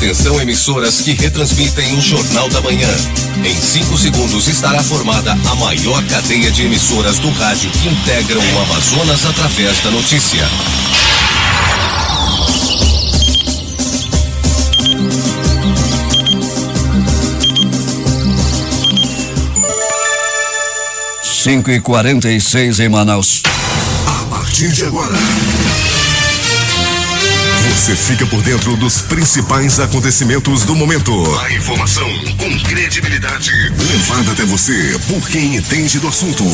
Atenção, emissoras que retransmitem o Jornal da Manhã. Em 5 segundos estará formada a maior cadeia de emissoras do rádio que integram o Amazonas através da notícia. Cinco e 46 em Manaus. A partir de agora, você fica por dentro dos principais acontecimentos do momento. A informação com credibilidade, levada até você por quem entende do assunto.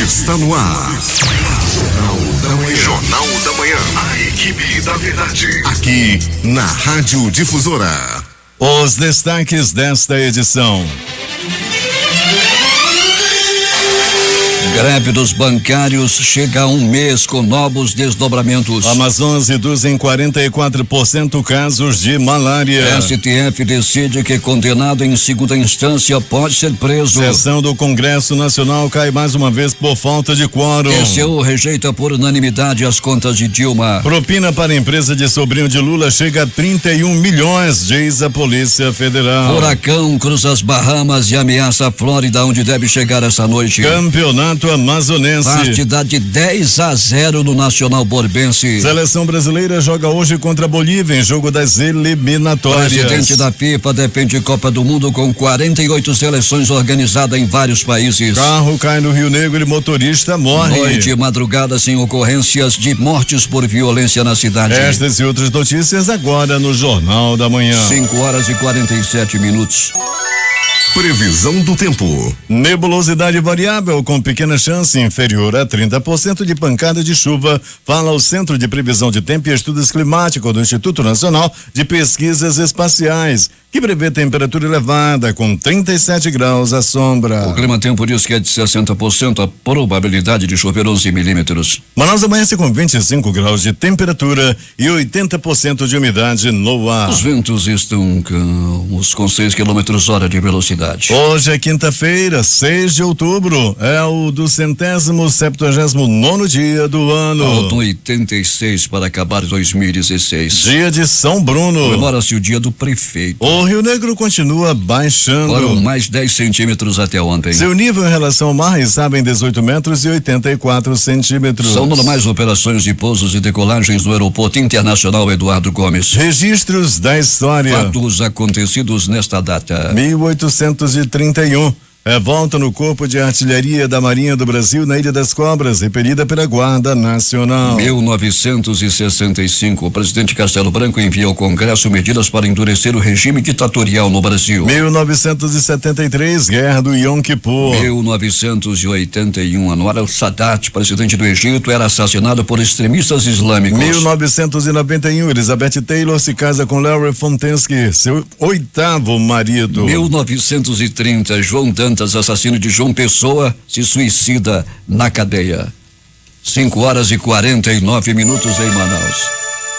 Está no ar. Jornal da Manhã. Jornal da Manhã. A equipe da verdade. Aqui na Rádio Difusora. Os destaques desta edição. Greve dos bancários chega a um mês com novos desdobramentos. Amazonas reduz em 44% casos de malária. STF decide que condenado em segunda instância pode ser preso. Sessão do Congresso Nacional cai mais uma vez por falta de quórum. TCU rejeita por unanimidade as contas de Dilma. Propina para a empresa de sobrinho de Lula chega a 31 milhões, diz a Polícia Federal. Furacão cruza as Bahamas e ameaça a Flórida, onde deve chegar essa noite. Campeonato Amazonense. Partida de 10-0 no Nacional Borbense. Seleção brasileira joga hoje contra a Bolívia em jogo das eliminatórias. Presidente da FIFA defende Copa do Mundo com 48 seleções organizadas em vários países. Carro cai no Rio Negro e motorista morre. Noite e madrugada sem ocorrências de mortes por violência na cidade. Estas e outras notícias agora no Jornal da Manhã. 5 horas e 47 minutos. Previsão do tempo. Nebulosidade variável com pequena chance inferior a 30% de pancada de chuva, fala o Centro de Previsão de Tempo e Estudos Climáticos do Instituto Nacional de Pesquisas Espaciais, que prevê temperatura elevada com 37 graus à sombra. O clima tempo diz que é de 60% a probabilidade de chover 11 milímetros. Manaus amanhece com 25 graus de temperatura e 80% de umidade no ar. Os ventos estão calmos com 6 km/h de velocidade. Hoje é quinta-feira, 6 de outubro, é o 279º dia do ano. Faltam 86 para acabar 2016. Dia de São Bruno. Comemora-se o dia do prefeito. O Rio Negro continua baixando. Foram mais 10 centímetros até ontem. Seu nível em relação ao mar estava em 18 metros e 84 centímetros. São normais operações de pousos e decolagens do Aeroporto Internacional Eduardo Gomes. Registros da história. Fatos acontecidos nesta data. 1831. Volta no Corpo de Artilharia da Marinha do Brasil na Ilha das Cobras, repelida pela Guarda Nacional. 1965, o presidente Castelo Branco envia ao Congresso medidas para endurecer o regime ditatorial no Brasil. 1973, Guerra do Yom Kippur. 1981, Anwar al-Sadat, presidente do Egito, era assassinado por extremistas islâmicos. 1991, Elizabeth Taylor se casa com Larry Fontensky, seu 8º marido. 1930, João Dantas, assassino de João Pessoa, se suicida na cadeia. 5 horas e 49 minutos em Manaus.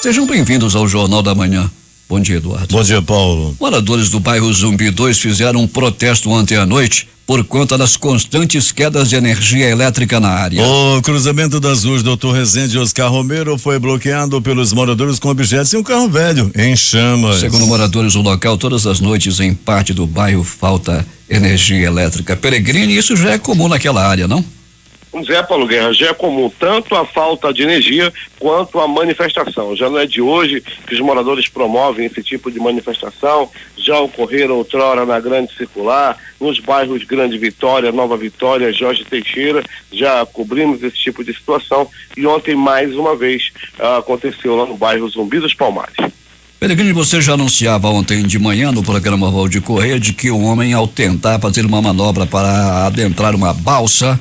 Sejam bem-vindos ao Jornal da Manhã. Bom dia, Eduardo. Bom dia, Paulo. Moradores do bairro Zumbi 2 fizeram um protesto ontem à noite por conta das constantes quedas de energia elétrica na área. O cruzamento das ruas Doutor Rezende e Oscar Romero foi bloqueado pelos moradores com objetos e um carro velho em chamas. Segundo moradores do local, todas as noites em parte do bairro falta energia elétrica. Peregrine, isso já é comum naquela área, não? Vamos dizer, Paulo Guerra, já é comum tanto a falta de energia quanto a manifestação. Já não é de hoje que os moradores promovem esse tipo de manifestação. Já ocorreram outrora na Grande Circular, nos bairros Grande Vitória, Nova Vitória, Jorge Teixeira. Já cobrimos esse tipo de situação e ontem mais uma vez aconteceu lá no bairro Zumbi dos Palmares. Peregrino, você já anunciava ontem de manhã no programa Valdir Correia de que o homem, ao tentar fazer uma manobra para adentrar uma balsa,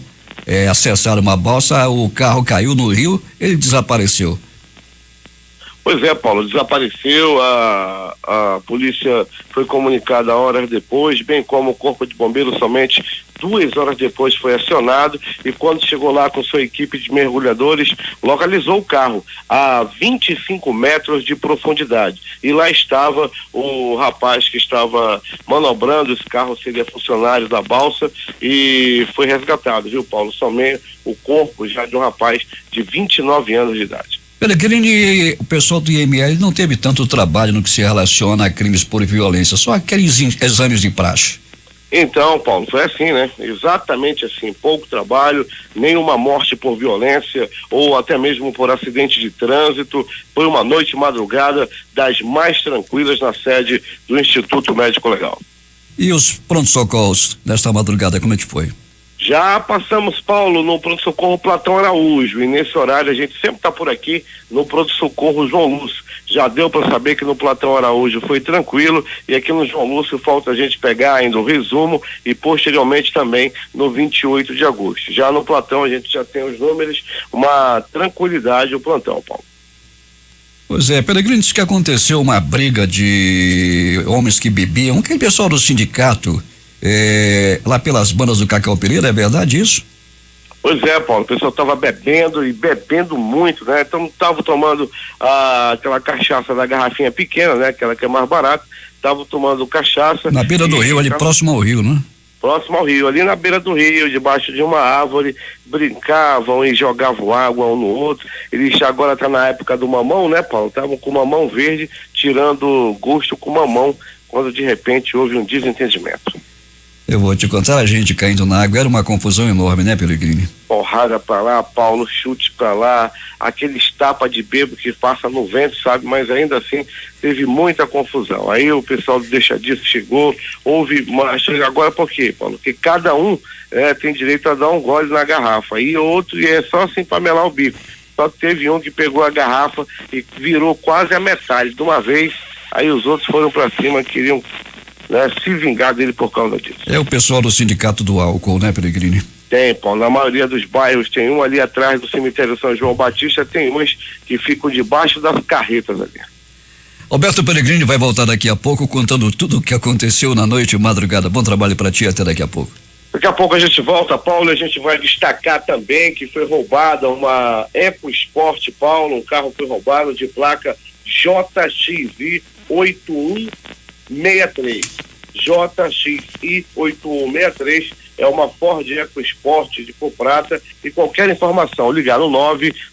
acessar uma balsa, o carro caiu no rio, ele desapareceu. Pois é, Paulo, desapareceu, a polícia foi comunicada horas depois, bem como o Corpo de Bombeiros somente 2 horas depois foi acionado e quando chegou lá com sua equipe de mergulhadores, localizou o carro a 25 metros de profundidade e lá estava o rapaz que estava manobrando, esse carro seria funcionário da balsa e foi resgatado, viu, Paulo? Somente o corpo já de um rapaz de 29 anos de idade. Pellegrini, o pessoal do IML não teve tanto trabalho no que se relaciona a crimes por violência, só aqueles exames de praxe. Então, Paulo, foi assim, né? Exatamente assim, pouco trabalho, nenhuma morte por violência ou até mesmo por acidente de trânsito. Foi uma noite madrugada das mais tranquilas na sede do Instituto Médico Legal. E os pronto-socorros desta madrugada, como é que foi? Já passamos, Paulo, no pronto-socorro Platão Araújo, e nesse horário a gente sempre está por aqui no pronto-socorro João Lúcio. Já deu para saber que no Platão Araújo foi tranquilo, e aqui no João Lúcio falta a gente pegar ainda o resumo e posteriormente também no 28 de agosto. Já no Platão a gente já tem os números, uma tranquilidade o plantão, Paulo. Pois é, Pellegrini, disse que aconteceu uma briga de homens que bebiam, aquele pessoal do sindicato, lá pelas bandas do Cacau Pereira, é verdade isso? Pois é, Paulo, o pessoal estava bebendo e bebendo muito, né? Então estavam tomando aquela cachaça da garrafinha pequena, né? Aquela que é mais barata, estavam tomando cachaça. Na beira do rio, ali próximo ao rio, né? Próximo ao rio, ali na beira do rio, debaixo de uma árvore, brincavam e jogavam água um no outro. Eles agora tá na época do mamão, né, Paulo? Estavam com mamão verde, tirando gosto com mamão, quando de repente houve um desentendimento. Eu vou te contar, a gente caindo na água, era uma confusão enorme, né, Pellegrini? Porrada pra lá, Paulo, chute pra lá, aqueles tapas de bebo que passa no vento, sabe? Mas ainda assim teve muita confusão. Aí o pessoal do Deixa Disso chegou, houve agora por quê, Paulo? Porque cada um tem direito a dar um gole na garrafa, e outro é só assim pra melar o bico. Só que teve um que pegou a garrafa e virou quase a metade de uma vez, aí os outros foram pra cima, queriam se vingar dele por causa disso. É o pessoal do sindicato do álcool, né, Pellegrini? Tem, Paulo, na maioria dos bairros tem um ali atrás do cemitério São João Batista, tem uns que ficam debaixo das carretas ali. Roberto Pellegrini vai voltar daqui a pouco contando tudo o que aconteceu na noite e madrugada. Bom trabalho para ti, até daqui a pouco. Daqui a pouco a gente volta, Paulo, e a gente vai destacar também que foi roubada uma EcoSport, Paulo, um carro foi roubado de placa JXI 8163. JXI 8163 é uma Ford EcoSport de cor prata, e qualquer informação ligar no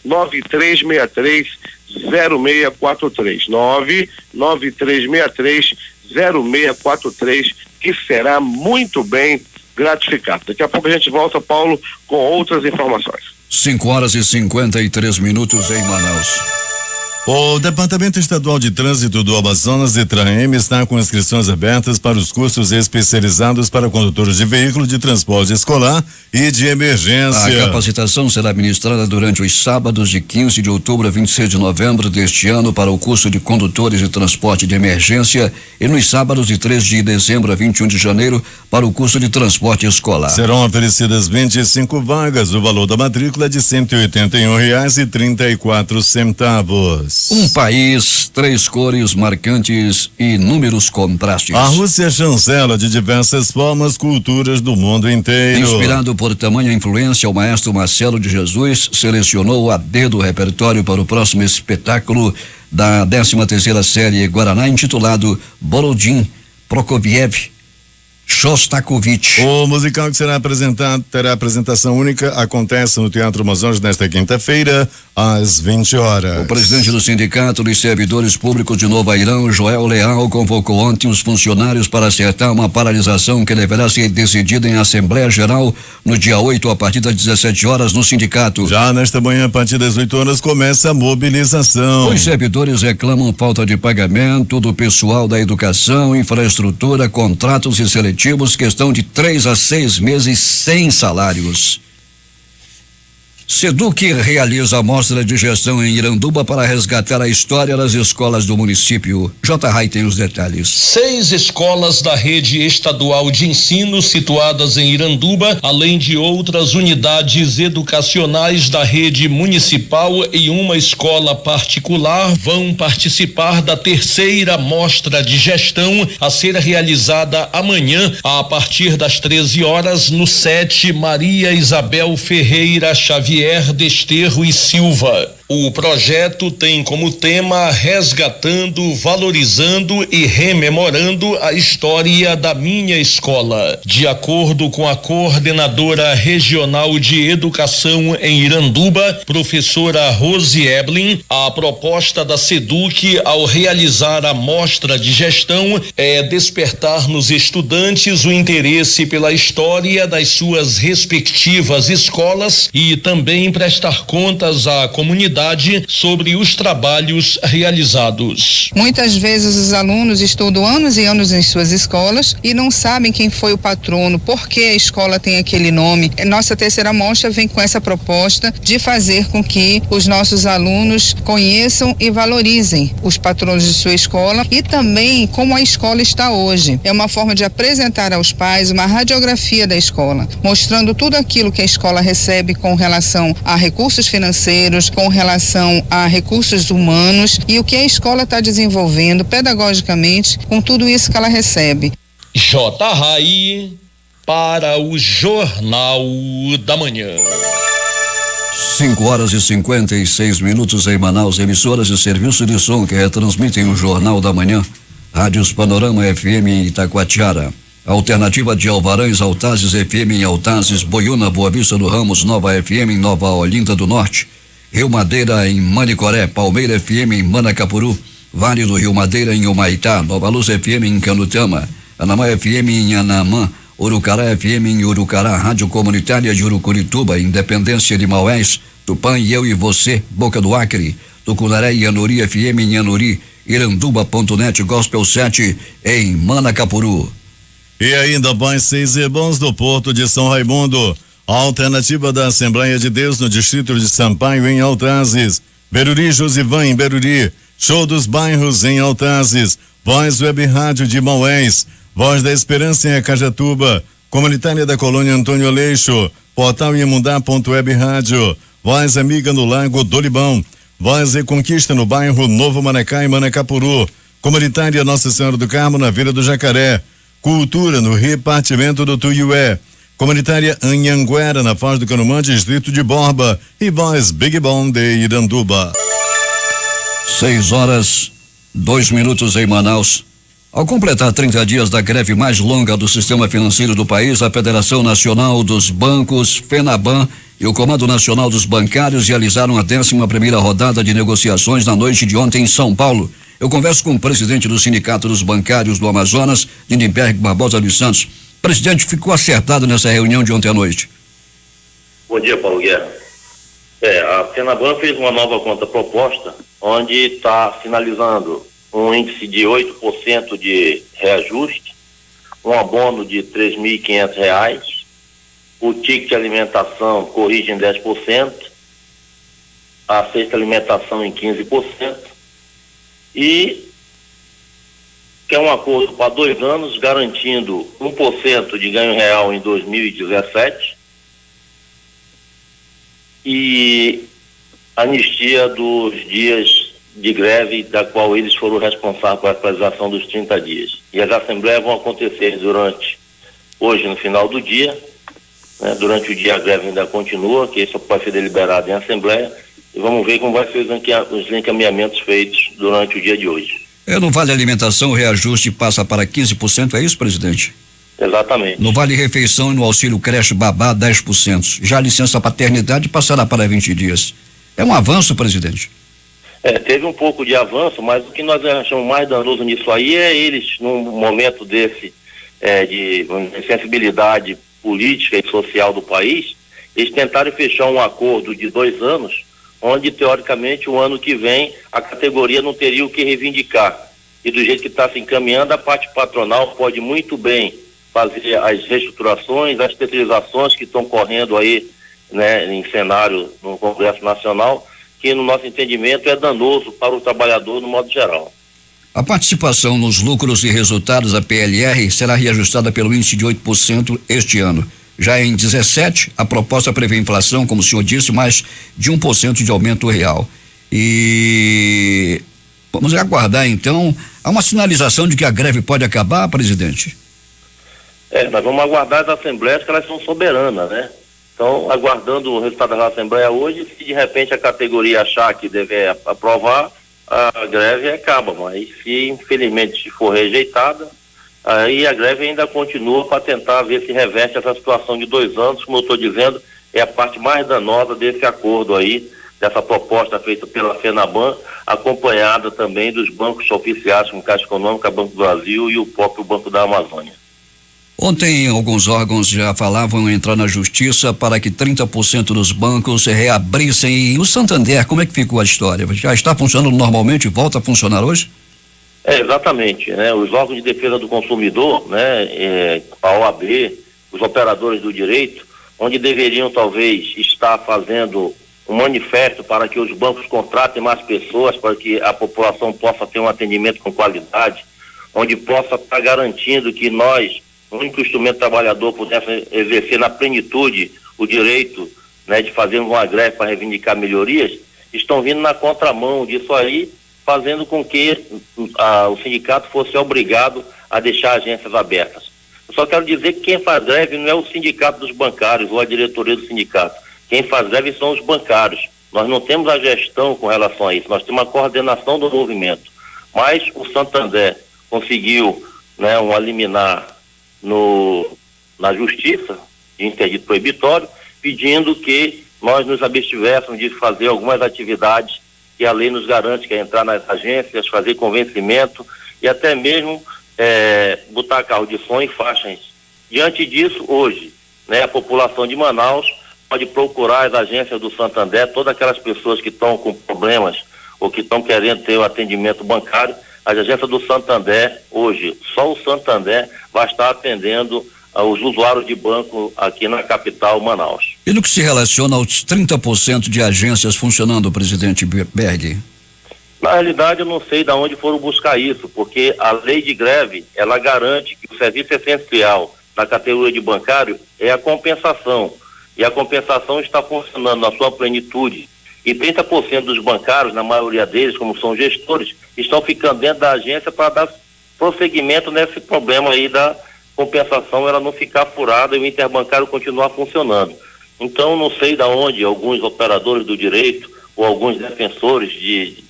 993630643 993630643, que será muito bem gratificado. Daqui a pouco a gente volta, Paulo, com outras informações. 5:53 em Manaus. O Departamento Estadual de Trânsito do Amazonas, DETRAN-M, está com inscrições abertas para os cursos especializados para condutores de veículo de transporte escolar e de emergência. A capacitação será ministrada durante os sábados de 15 de outubro a 26 de novembro deste ano para o curso de condutores de transporte de emergência e nos sábados de 3 de dezembro a 21 de janeiro para o curso de transporte escolar. Serão oferecidas 25 vagas. O valor da matrícula é de R$181,34. Um país, 3 cores marcantes e inúmeros contrastes. A Rússia chancela de diversas formas culturas do mundo inteiro. Inspirado por tamanha influência, o maestro Marcelo de Jesus selecionou a dedo o repertório para o próximo espetáculo da 13ª série Guaraná, intitulado Borodin Prokofiev Shostakovich. O musical que será apresentado terá apresentação única, acontece no Teatro Amazonas nesta quinta-feira, às 20 horas. O presidente do Sindicato dos Servidores Públicos de Nova Irã, Joel Leal, convocou ontem os funcionários para acertar uma paralisação que deverá ser decidida em Assembleia Geral no dia 8, a partir das 17 horas, no sindicato. Já nesta manhã, a partir das 8 horas, começa a mobilização. Os servidores reclamam falta de pagamento do pessoal da educação, infraestrutura, contratos e seletivos, questão de 3 a 6 meses sem salários. SEDUC realiza a mostra de gestão em Iranduba para resgatar a história das escolas do município. J. tem os detalhes. 6 escolas da rede estadual de ensino situadas em Iranduba, além de outras unidades educacionais da rede municipal e uma escola particular, vão participar da 3ª mostra de gestão a ser realizada amanhã a partir das 13 horas no SET Maria Isabel Ferreira Xavier Desterro e Silva. O projeto tem como tema resgatando, valorizando e rememorando a história da minha escola. De acordo com a coordenadora regional de educação em Iranduba, professora Rose Eblin, a proposta da SEDUC ao realizar a mostra de gestão é despertar nos estudantes o interesse pela história das suas respectivas escolas e também prestar contas à comunidade sobre os trabalhos realizados. Muitas vezes os alunos estudam anos e anos em suas escolas e não sabem quem foi o patrono, por que a escola tem aquele nome. Nossa terceira mostra vem com essa proposta de fazer com que os nossos alunos conheçam e valorizem os patronos de sua escola e também como a escola está hoje. É uma forma de apresentar aos pais uma radiografia da escola, mostrando tudo aquilo que a escola recebe com relação a recursos financeiros, com relação a recursos humanos e o que a escola está desenvolvendo pedagogicamente com tudo isso que ela recebe. J. Rai para o Jornal da Manhã. 5:56 em Manaus, emissoras de serviço de som que retransmitem o Jornal da Manhã. Rádios Panorama FM em Itacoatiara. Alternativa de Alvarães, Altazes FM em Altazes, Boiúna, Boa Vista do Ramos, Nova FM em Nova Olinda do Norte. Rio Madeira em Manicoré, Palmeira FM em Manacapuru, Vale do Rio Madeira em Humaitá, Nova Luz FM em Canutama, Anamã FM em Anamã, Urucará FM em Urucará, Rádio Comunitária de Urucurituba, Independência de Maués, Tupã e Eu e Você, Boca do Acre, Tucunaré e Anuri FM em Anuri, Iranduba.net, Gospel 7 em Manacapuru. E ainda mais 6 irmãos do Porto de São Raimundo. A alternativa da Assembleia de Deus no Distrito de Sampaio em Altazes, Beruri Josivan em Beruri, Show dos Bairros em Altazes, Voz Web Rádio de Maués, Voz da Esperança em Acajatuba, Comunitária da Colônia Antônio Aleixo, Portal Iemundá.web Rádio, Voz Amiga no Lago do Libão, Voz Reconquista no bairro Novo Manacá e Manacapuru, Comunitária Nossa Senhora do Carmo na Vila do Jacaré, Cultura no repartimento do Tuiué, Comunitária Anhanguera na Foz do Canumã, Distrito de Borba e Voz Big Bom de Iranduba. 6:02 em Manaus. Ao completar 30 dias da greve mais longa do sistema financeiro do país, a Federação Nacional dos Bancos, FENABAN, e o Comando Nacional dos Bancários realizaram a 11ª rodada de negociações na noite de ontem em São Paulo. Eu converso com o presidente do Sindicato dos Bancários do Amazonas, Lindenberg Barbosa dos Santos. Presidente, ficou acertado nessa reunião de ontem à noite? Bom dia, Paulo Guerra. A FENABAN fez uma nova contraproposta, onde está finalizando um índice de 8% de reajuste, um abono de R$3.500, o ticket de alimentação corrige em 10%, a cesta alimentação em 15%, e que é um acordo para 2 anos, garantindo 1% de ganho real em 2017 e anistia dos dias de greve da qual eles foram responsáveis pela realização dos 30 dias. E as assembleias vão acontecer hoje no final do dia, né? Durante o dia a greve ainda continua, que isso pode ser deliberado em assembleia, e vamos ver como vai ser os encaminhamentos feitos durante o dia de hoje. No Vale Alimentação, o reajuste passa para 15%, é isso, presidente? Exatamente. No Vale Refeição e no Auxílio Creche Babá, 10%. Já a licença paternidade passará para 20 dias. É um avanço, presidente? Teve um pouco de avanço, mas o que nós achamos mais danoso nisso aí é eles, num momento desse de sensibilidade política e social do país, eles tentaram fechar um acordo de 2 anos, onde teoricamente o ano que vem a categoria não teria o que reivindicar. E do jeito que está se encaminhando, a parte patronal pode muito bem fazer as reestruturações, as especializações que estão correndo aí, né, em cenário no Congresso Nacional, que no nosso entendimento é danoso para o trabalhador no modo geral. A participação nos lucros e resultados da PLR será reajustada pelo índice de 8% este ano. Já em 17, a proposta prevê inflação, como o senhor disse, mais de 1% de aumento real. E vamos aguardar, então, há uma sinalização de que a greve pode acabar, presidente? Nós vamos aguardar as assembleias, que elas são soberanas, né? Então, aguardando o resultado da Assembleia hoje, se de repente a categoria achar que deve aprovar, a greve acaba, mas se infelizmente for rejeitada, aí a greve ainda continua para tentar ver se reverte essa situação de 2 anos, como eu estou dizendo, é a parte mais danosa desse acordo aí, dessa proposta feita pela FENABAN, acompanhada também dos bancos oficiais, como Caixa Econômica, Banco do Brasil e o próprio Banco da Amazônia. Ontem, alguns órgãos já falavam em entrar na justiça para que 30% dos bancos reabrissem. E o Santander, como é que ficou a história? Já está funcionando normalmente? Volta a funcionar hoje? Exatamente, né? Os órgãos de defesa do consumidor, né? A OAB, os operadores do direito, onde deveriam talvez estar fazendo um manifesto para que os bancos contratem mais pessoas, para que a população possa ter um atendimento com qualidade, onde possa estar garantindo que nós, o único instrumento trabalhador, pudesse exercer na plenitude o direito, né, de fazer uma greve para reivindicar melhorias, estão vindo na contramão disso aí, fazendo com que o sindicato fosse obrigado a deixar agências abertas. Eu só quero dizer que quem faz greve não é o sindicato dos bancários ou a diretoria do sindicato. Quem faz greve são os bancários. Nós não temos a gestão com relação a isso, nós temos a coordenação do movimento. Mas o Santander conseguiu, né, um liminar na justiça, de interdito proibitório, pedindo que nós nos abstivéssemos de fazer algumas atividades que a lei nos garante, que é entrar nas agências, fazer convencimento e até mesmo botar carro de som em faixas. Diante disso, hoje, né, a população de Manaus pode procurar as agências do Santander, todas aquelas pessoas que estão com problemas ou que estão querendo ter o atendimento bancário. As agências do Santander, hoje, só o Santander vai estar atendendo os usuários de banco aqui na capital, Manaus. E no que se relaciona aos 30% de agências funcionando, presidente Berg? Na realidade, eu não sei de onde foram buscar isso, porque a lei de greve, ela garante que o serviço essencial na categoria de bancário é a compensação. E a compensação está funcionando na sua plenitude. E 30% dos bancários, na maioria deles, como são gestores, estão ficando dentro da agência para dar prosseguimento nesse problema aí da compensação, ela não ficar furada e o interbancário continuar funcionando. Então, não sei de onde alguns operadores do direito ou alguns defensores de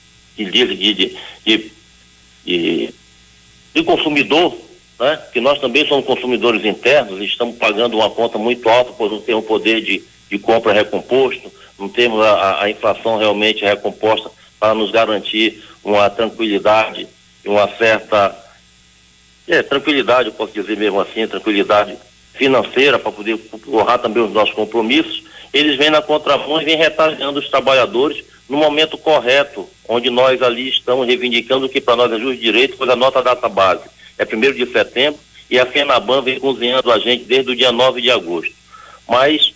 consumidor, né? Que nós também somos consumidores internos e estamos pagando uma conta muito alta por não ter um poder de compra recomposto, não temos a inflação realmente recomposta para nos garantir uma tranquilidade e uma certa tranquilidade, eu posso dizer mesmo assim, tranquilidade financeira para poder honrar também os nossos compromissos. Eles vêm na contramão e vêm retalhando os trabalhadores no momento correto, onde nós ali estamos reivindicando o que para nós é justo direito, pois a nossa data base é 1º de setembro e a FENABAN vem cozinhando a gente desde o dia 9 de agosto. Mas,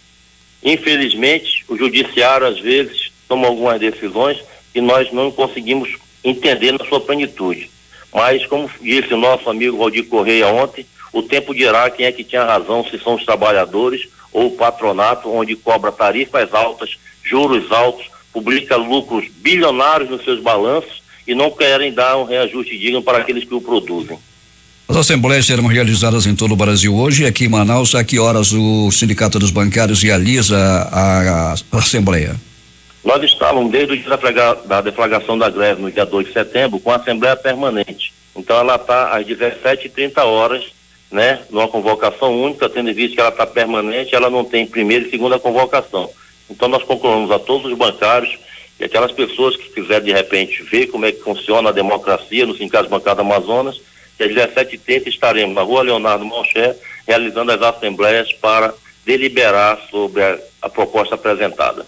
infelizmente, o judiciário às vezes toma algumas decisões que nós não conseguimos entender na sua plenitude. Mas, como disse o nosso amigo Valdir Correia ontem, o tempo dirá quem é que tinha razão, se são os trabalhadores ou o patronato, onde cobra tarifas altas, juros altos, publica lucros bilionários nos seus balanços e não querem dar um reajuste digno para aqueles que o produzem. As assembleias serão realizadas em todo o Brasil hoje. Aqui em Manaus, a que horas o Sindicato dos Bancários realiza a assembleia? Nós estávamos desde o dia da deflagração da greve, no dia 2 de setembro, com a assembleia permanente. Então ela está às 17h30, né, numa convocação única, tendo em vista que ela está permanente, ela não tem primeira e segunda convocação. Então nós concluímos a todos os bancários e aquelas pessoas que quiserem de repente ver como é que funciona a democracia no Sindicato Bancário do Amazonas, que às 17h30 estaremos na Rua Leonardo Malcher realizando as assembleias para deliberar sobre a proposta apresentada.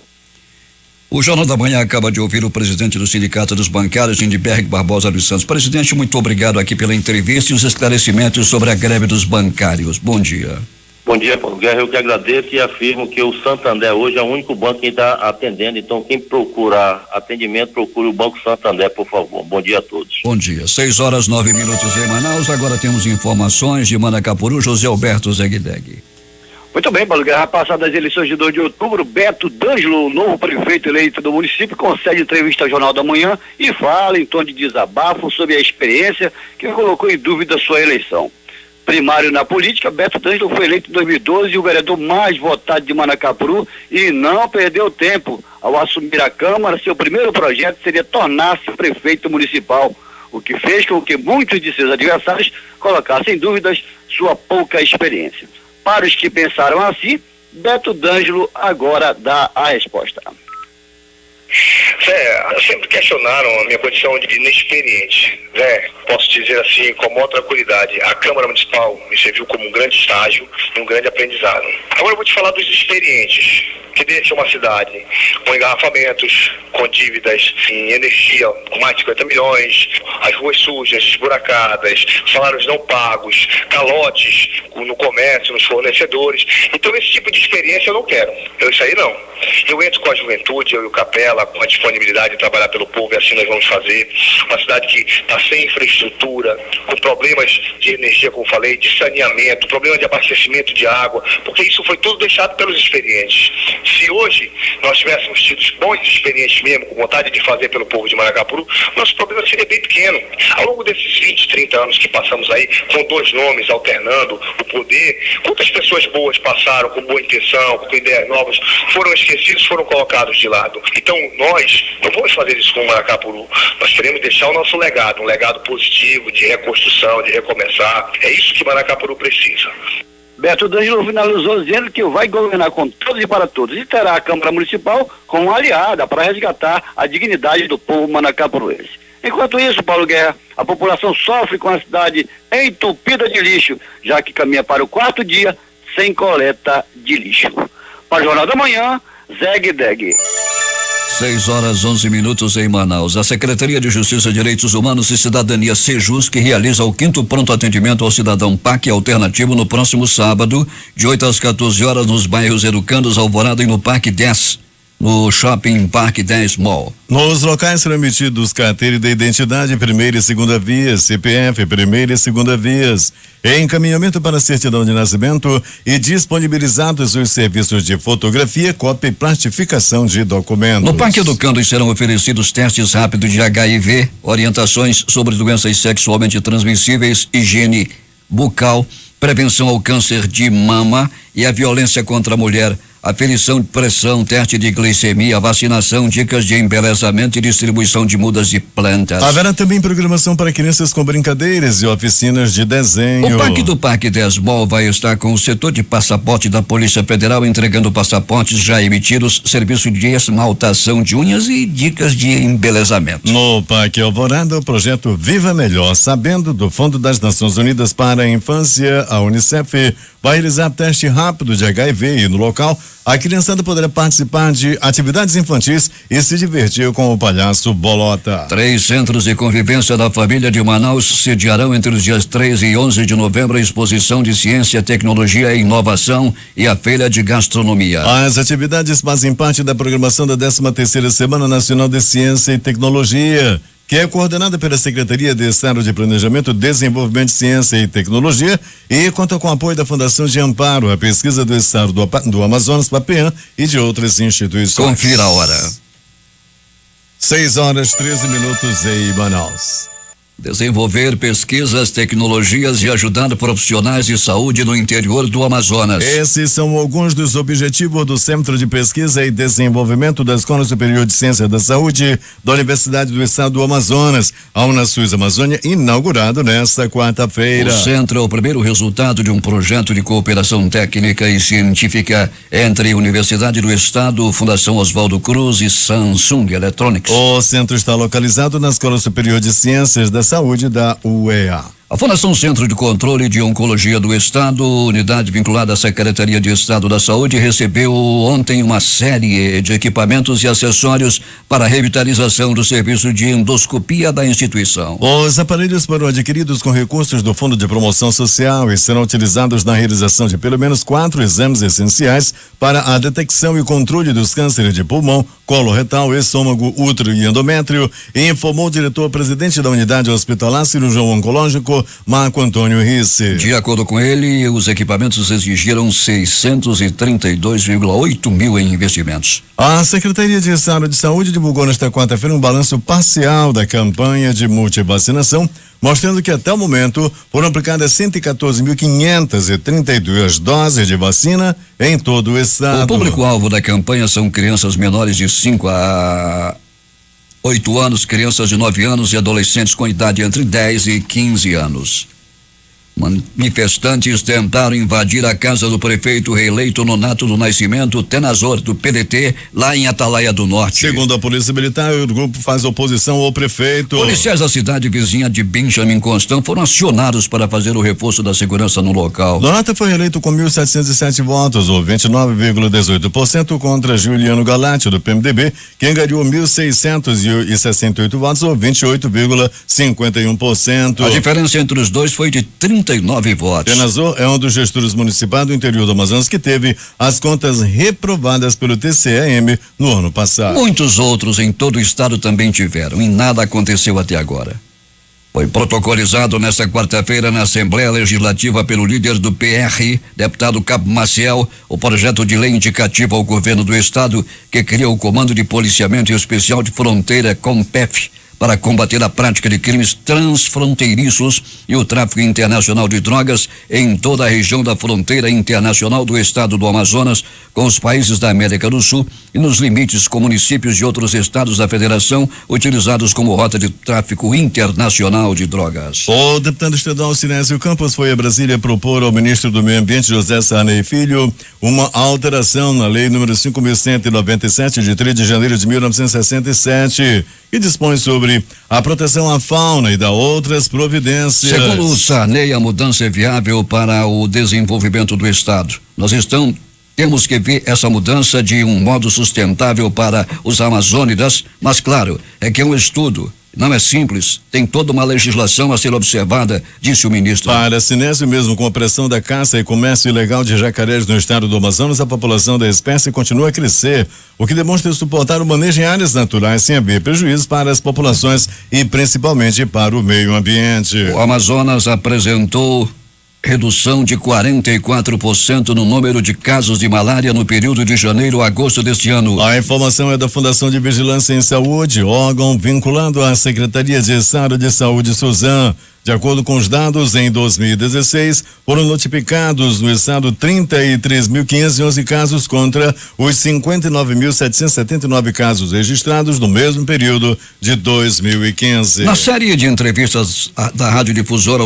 O Jornal da Manhã acaba de ouvir o presidente do Sindicato dos Bancários, Lindbergh Barbosa dos Santos. Presidente, muito obrigado aqui pela entrevista e os esclarecimentos sobre a greve dos bancários. Bom dia. Bom dia, Paulo Guerra. Eu que agradeço e afirmo que o Santander hoje é o único banco que está atendendo. Então, quem procura atendimento, procure o Banco Santander, por favor. Bom dia a todos. Bom dia. 6h09 em Manaus. Agora temos informações de Manacapuru, José Alberto Zegdeg. Muito bem, Paulo Guerra. Passadas as eleições de 2 de outubro, Beto D'Angelo, novo prefeito eleito do município, concede entrevista ao Jornal da Manhã e fala em tom de desabafo sobre a experiência que colocou em dúvida sua eleição. primário na política, Beto D'Angelo foi eleito em 2012 o vereador mais votado de Manacapuru e não perdeu tempo. Ao assumir a Câmara, seu primeiro projeto seria tornar-se prefeito municipal, o que fez com que muitos de seus adversários colocassem em dúvidas sua pouca experiência. Para os que pensaram assim, Beto D'Angelo agora dá a resposta. Sempre questionaram a minha condição de inexperiente. Posso dizer assim, com maior tranquilidade, a Câmara Municipal me serviu como um grande estágio e um grande aprendizado. Agora eu vou te falar dos experientes, que deixam uma cidade com engarrafamentos, com dívidas em energia, com mais de 50 milhões, as ruas sujas, esburacadas, salários não pagos, calotes no comércio, nos fornecedores. Então esse tipo de experiência eu não quero. Isso aí não. Eu entro com a juventude, eu e o Capela, com a disponibilidade de trabalhar pelo povo, e assim nós vamos fazer. Uma cidade que está sem infraestrutura, com problemas de energia, como falei, de saneamento, problema de abastecimento de água, porque isso foi tudo deixado pelos experientes. Se hoje nós tivéssemos tido bons experientes mesmo, com vontade de fazer pelo povo de Manacapuru, nosso problema seria bem pequeno. Ao longo desses 20, 30 anos que passamos aí, com dois nomes alternando o poder, quantas pessoas boas passaram com boa intenção, com ideias novas, foram esquecidos, foram colocados de lado. Então nós não vamos fazer isso com o Manacapuru. Nós queremos deixar o nosso legado, um legado positivo, de reconstrução, de recomeçar. É isso que Manacapuru precisa. Beto D'Angelo finalizou dizendo que vai governar com todos e para todos e terá a Câmara Municipal como uma aliada para resgatar a dignidade do povo manacapuruense. Enquanto isso, Paulo Guerra, a população sofre com a cidade entupida de lixo, já que caminha para o 4º dia sem coleta de lixo. Para o Jornal da Manhã, Zeg Deg. 6h11 em Manaus. A Secretaria de Justiça, Direitos Humanos e Cidadania, Sejus, que realiza o 5º pronto atendimento ao cidadão PAC alternativo no próximo sábado, de 8 às 14 horas, nos bairros Educandos, Alvorada e no Parque 10, no Shopping Parque 10 Mall. Nos locais serão emitidos carteira de identidade, primeira e segunda vias, CPF, primeira e segunda vias, encaminhamento para certidão de nascimento e disponibilizados os serviços de fotografia, cópia e plastificação de documentos. No Parque Educandos serão oferecidos testes rápidos de HIV, orientações sobre doenças sexualmente transmissíveis, higiene bucal, prevenção ao câncer de mama e a violência contra a mulher, aferição de pressão, teste de glicemia, vacinação, dicas de embelezamento e distribuição de mudas de plantas. Haverá também programação para crianças com brincadeiras e oficinas de desenho. O Parque do Parque 10 Mall vai estar com o setor de passaporte da Polícia Federal entregando passaportes já emitidos, serviço de esmaltação de unhas e dicas de embelezamento. No Parque Alvorada, o projeto Viva Melhor, sabendo do Fundo das Nações Unidas para a Infância, a UNICEF, vai realizar teste rápido de HIV e no local a criançada poderá participar de atividades infantis e se divertir com o palhaço Bolota. 3 centros de convivência da família de Manaus sediarão entre os dias 3 e 11 de novembro a exposição de ciência, tecnologia e inovação e a feira de gastronomia. As atividades fazem parte da programação da 13ª Semana Nacional de Ciência e Tecnologia, que é coordenada pela Secretaria de Estado de Planejamento, Desenvolvimento de Ciência e Tecnologia e conta com o apoio da Fundação de Amparo à Pesquisa do Estado do Amazonas, FAPEAM, e de outras instituições. Confira a hora. 6h13 em Manaus. Desenvolver pesquisas, tecnologias e ajudar profissionais de saúde no interior do Amazonas. Esses são alguns dos objetivos do Centro de Pesquisa e Desenvolvimento da Escola Superior de Ciência da Saúde da Universidade do Estado do Amazonas, a UnaSUS Amazônia, inaugurado nesta quarta-feira. O centro é o primeiro resultado de um projeto de cooperação técnica e científica entre Universidade do Estado, Fundação Oswaldo Cruz e Samsung Electronics. O centro está localizado na Escola Superior de Ciências da Saúde da UEA. A Fundação Centro de Controle de Oncologia do Estado, unidade vinculada à Secretaria de Estado da Saúde, recebeu ontem uma série de equipamentos e acessórios para a revitalização do serviço de endoscopia da instituição. Os aparelhos foram adquiridos com recursos do Fundo de Promoção Social e serão utilizados na realização de pelo menos 4 exames essenciais para a detecção e controle dos cânceres de pulmão, colo retal, estômago, útero e endométrio, informou o diretor-presidente da Unidade Hospitalar Cirurgião Oncológico, Município Marco Antônio Risse. De acordo com ele, os equipamentos exigiram 632,8 mil em investimentos. A Secretaria de Estado de Saúde divulgou nesta quarta-feira um balanço parcial da campanha de multivacinação, mostrando que até o momento foram aplicadas 114.532 doses de vacina em todo o estado. O público-alvo da campanha são crianças menores de 5 a 8 anos, crianças de 9 anos e adolescentes com idade entre 10 e 15 anos. Manifestantes tentaram invadir a casa do prefeito reeleito Nonato do Nascimento Tenazor, do PDT, lá em Atalaia do Norte. Segundo a Polícia Militar, o grupo faz oposição ao prefeito. Policiais da cidade vizinha de Benjamin Constant foram acionados para fazer o reforço da segurança no local. Nonato foi reeleito com 1.707 votos, ou 29,18%, contra Juliano Galati, do PMDB, que angariou 1.668 votos, ou 28,51%. A diferença entre os dois foi de 39 votos. Tenazor é um dos gestores municipais do interior do Amazonas que teve as contas reprovadas pelo TCE-M no ano passado. Muitos outros em todo o estado também tiveram e nada aconteceu até agora. Foi protocolizado nesta quarta-feira na Assembleia Legislativa pelo líder do PR, deputado Cabo Maciel, o projeto de lei indicativo ao governo do estado que cria o Comando de Policiamento Especial de Fronteira, COMPEF, para combater a prática de crimes transfronteiriços e o tráfico internacional de drogas em toda a região da fronteira internacional do estado do Amazonas com os países da América do Sul e nos limites com municípios de outros estados da federação utilizados como rota de tráfico internacional de drogas. O deputado estadual Sinésio Campos foi a Brasília propor ao ministro do Meio Ambiente, José Sarney Filho, uma alteração na lei número 5.197 de 3 de janeiro de 1967, que dispõe sobre a proteção à fauna e dá outras providências. Segundo o Sarney, a mudança é viável para o desenvolvimento do estado. Temos que ver essa mudança de um modo sustentável para os amazônidas, mas claro, é que é um estudo. Não é simples, tem toda uma legislação a ser observada, disse o ministro. Para Sinésio, mesmo com a pressão da caça e comércio ilegal de jacarés no estado do Amazonas, a população da espécie continua a crescer, o que demonstra suportar o manejo em áreas naturais sem haver prejuízo para as populações e principalmente para o meio ambiente. O Amazonas apresentou redução de 44% no número de casos de malária no período de janeiro a agosto deste ano. A informação é da Fundação de Vigilância em Saúde, órgão vinculado à Secretaria de Estado de Saúde, Suzan. De acordo com os dados, em 2016, foram notificados no estado 33.511 casos contra os 59.779 casos registrados no mesmo período de 2015. Na série de entrevistas da Rádio Difusora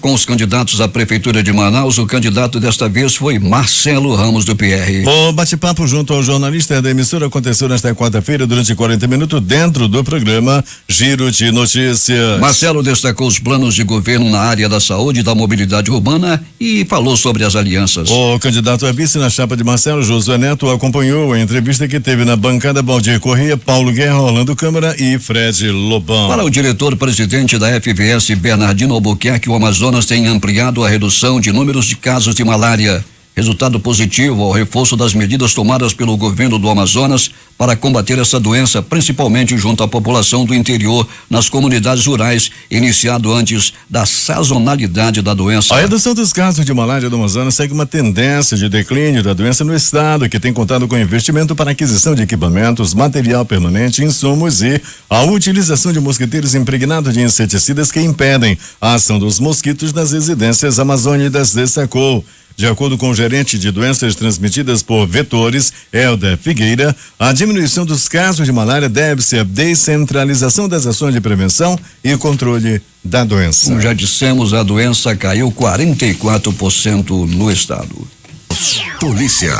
com os candidatos à Prefeitura de Manaus, o candidato desta vez foi Marcelo Ramos, do PR. O bate-papo junto ao jornalista da emissora aconteceu nesta quarta-feira durante 40 minutos dentro do programa Giro de Notícias. Marcelo destacou os planos de governo na área da saúde e da mobilidade urbana e falou sobre as alianças. O candidato a vice na chapa de Marcelo, Josué Neto, acompanhou a entrevista que teve na bancada Valdir Corrêa, Paulo Guerra, Orlando Câmara e Fred Lobão. Para o diretor-presidente da FVS, Bernardino Albuquerque, o Amazonas tem ampliado a redução de números de casos de malária. Resultado positivo ao reforço das medidas tomadas pelo governo do Amazonas para combater essa doença, principalmente junto à população do interior, nas comunidades rurais, iniciado antes da sazonalidade da doença. A redução dos casos de malária do Amazonas segue uma tendência de declínio da doença no estado, que tem contado com investimento para aquisição de equipamentos, material permanente, insumos e a utilização de mosquiteiros impregnados de inseticidas que impedem a ação dos mosquitos nas residências amazônicas, destacou. De acordo com o gerente de doenças transmitidas por vetores, Helder Figueira, a diminuição dos casos de malária deve-se à descentralização das ações de prevenção e controle da doença. Como já dissemos, a doença caiu 44% no estado. Polícia.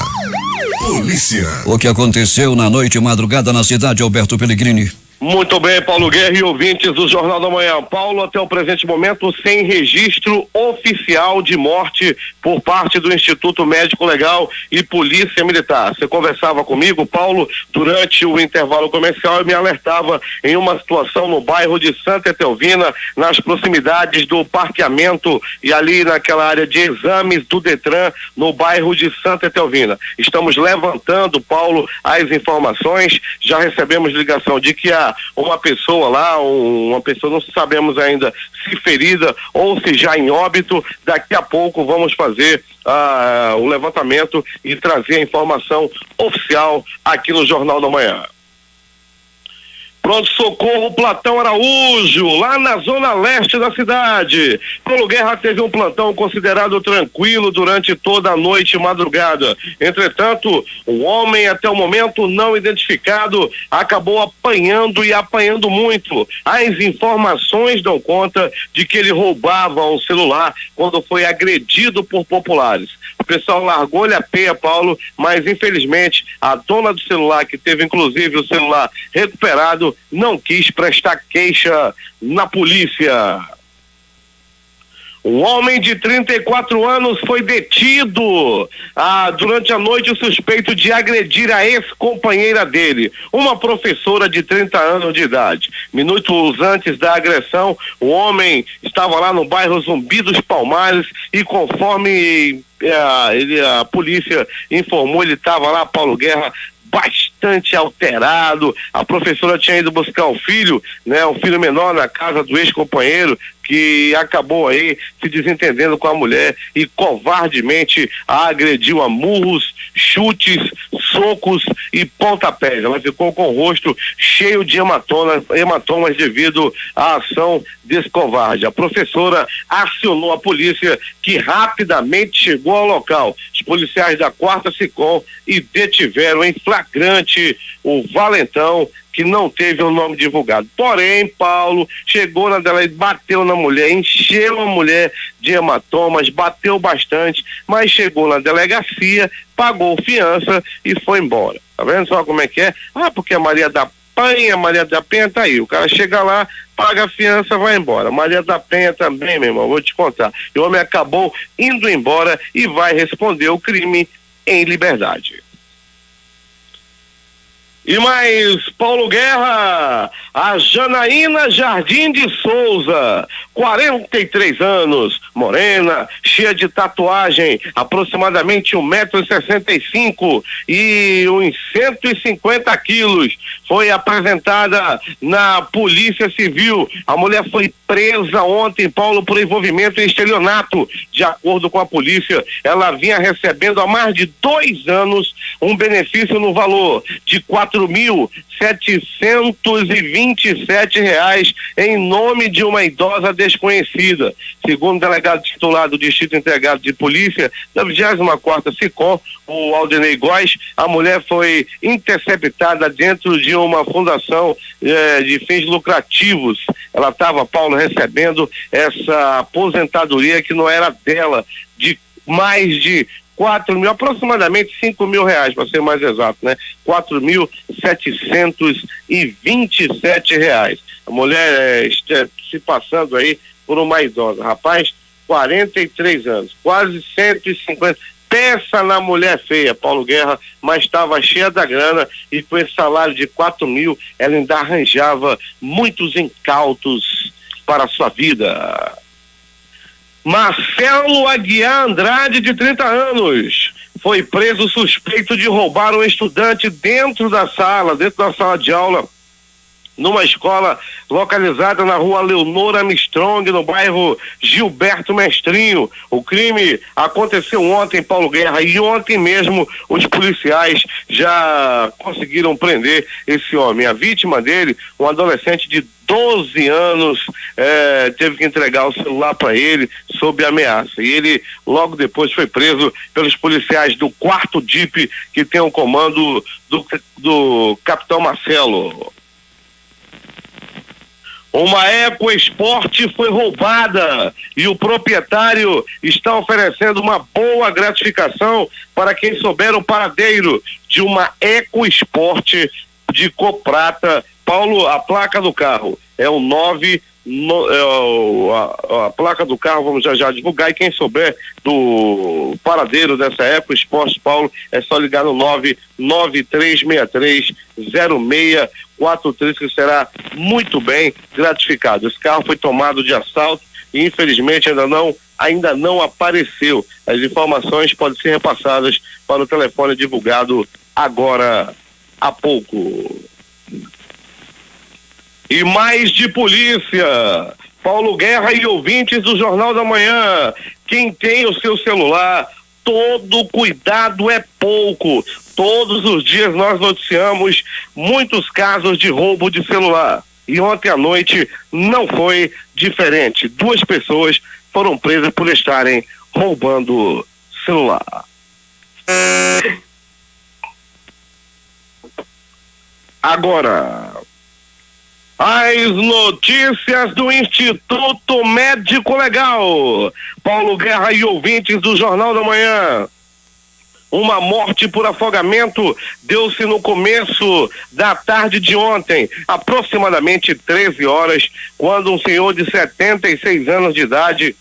O que aconteceu na noite e madrugada na cidade, Alberto Pellegrini? Muito bem, Paulo Guerra e ouvintes do Jornal da Manhã. Paulo, até o presente momento, sem registro oficial de morte por parte do Instituto Médico Legal e Polícia Militar. Você conversava comigo, Paulo, durante o intervalo comercial e me alertava em uma situação no bairro de Santa Etelvina, nas proximidades do parqueamento e ali naquela área de exames do Detran, no bairro de Santa Etelvina. Estamos levantando, Paulo, as informações. Já recebemos ligação de que a uma pessoa lá, uma pessoa, não sabemos ainda se ferida ou se já em óbito. Daqui a pouco vamos fazer o levantamento e trazer a informação oficial aqui no Jornal da Manhã. Pronto-socorro Platão Araújo, lá na zona leste da cidade. Paulo Guerra teve um plantão considerado tranquilo durante toda a noite e madrugada. Entretanto, um homem até o momento não identificado acabou apanhando e apanhando muito. As informações dão conta de que ele roubava um celular quando foi agredido por populares. O pessoal largou-lhe a peia, Paulo, mas infelizmente a dona do celular, que teve inclusive o celular recuperado, não quis prestar queixa na polícia. Um homem de 34 anos foi detido durante a noite, o suspeito de agredir a ex-companheira dele, uma professora de 30 anos de idade. Minutos antes da agressão, o homem estava lá no bairro Zumbi dos Palmares e conforme a polícia informou, ele estava lá, Paulo Guerra, bastante alterado. A professora tinha ido buscar um filho menor na casa do ex-companheiro, que acabou aí se desentendendo com a mulher e covardemente a agrediu a murros, chutes, socos e pontapés. Ela ficou com o rosto cheio de hematomas devido à ação desse covarde. A professora acionou a polícia, que rapidamente chegou ao local. Os policiais da 4ª SICOM e detiveram em flagrante o valentão, que não teve o nome divulgado. Porém, Paulo chegou na dela e bateu na mulher, encheu a mulher de hematomas, bateu bastante, mas chegou na delegacia, pagou fiança e foi embora. Tá vendo só como é que é? Porque a Maria da Penha tá aí. O cara chega lá, paga a fiança, vai embora. Maria da Penha também, meu irmão, vou te contar. O homem acabou indo embora e vai responder o crime em liberdade. E mais, Paulo Guerra, a Janaína Jardim de Souza, 43 anos, morena, cheia de tatuagem, aproximadamente 1,65 m e uns 150 quilos, foi apresentada na Polícia Civil. A mulher foi presa ontem, Paulo, por envolvimento em estelionato. De acordo com a polícia, ela vinha recebendo há mais de 2 anos um benefício no valor de R$4.727 em nome de uma idosa desconhecida. Segundo o delegado titular do Distrito Integrado de Polícia da 24ª SICOM, o Aldenei Góes, a mulher foi interceptada dentro de uma fundação de fins lucrativos. Ela estava, Paulo, recebendo essa aposentadoria que não era dela, de mais de aproximadamente R$5.000, para ser mais exato, né? R$4.727. A mulher se passando aí por uma idosa. Rapaz, 43 anos, quase 150. Pensa na mulher feia, Paulo Guerra, mas estava cheia da grana e com esse salário de 4.000, ela ainda arranjava muitos incautos para a sua vida. Marcelo Aguiar Andrade, de 30 anos, foi preso suspeito de roubar um estudante dentro da sala de aula, numa escola localizada na rua Leonor Armstrong, no bairro Gilberto Mestrinho. O crime aconteceu ontem, Paulo Guerra, e ontem mesmo os policiais já conseguiram prender esse homem. A vítima dele, um adolescente de 12 anos, teve que entregar o celular para ele sob ameaça. E ele logo depois foi preso pelos policiais do 4º DIP, que tem o comando do capitão Marcelo. Uma EcoSport foi roubada e o proprietário está oferecendo uma boa gratificação para quem souber o paradeiro de uma EcoSport de cor prata. Paulo, a placa do carro é o 9. A placa do carro vamos já divulgar, e quem souber do paradeiro dessa EcoSport, Paulo, é só ligar no 993630643, que será muito bem gratificado. Esse carro foi tomado de assalto e infelizmente ainda não apareceu. As informações podem ser repassadas para o telefone divulgado agora há pouco. E mais de polícia. Paulo Guerra e ouvintes do Jornal da Manhã. Quem tem o seu celular, todo cuidado é pouco. Todos os dias nós noticiamos muitos casos de roubo de celular. E ontem à noite não foi diferente. 2 pessoas foram presas por estarem roubando celular. Agora, as notícias do Instituto Médico Legal. Paulo Guerra e ouvintes do Jornal da Manhã. Uma morte por afogamento deu-se no começo da tarde de ontem, aproximadamente 13 horas, quando um senhor de 76 anos de idade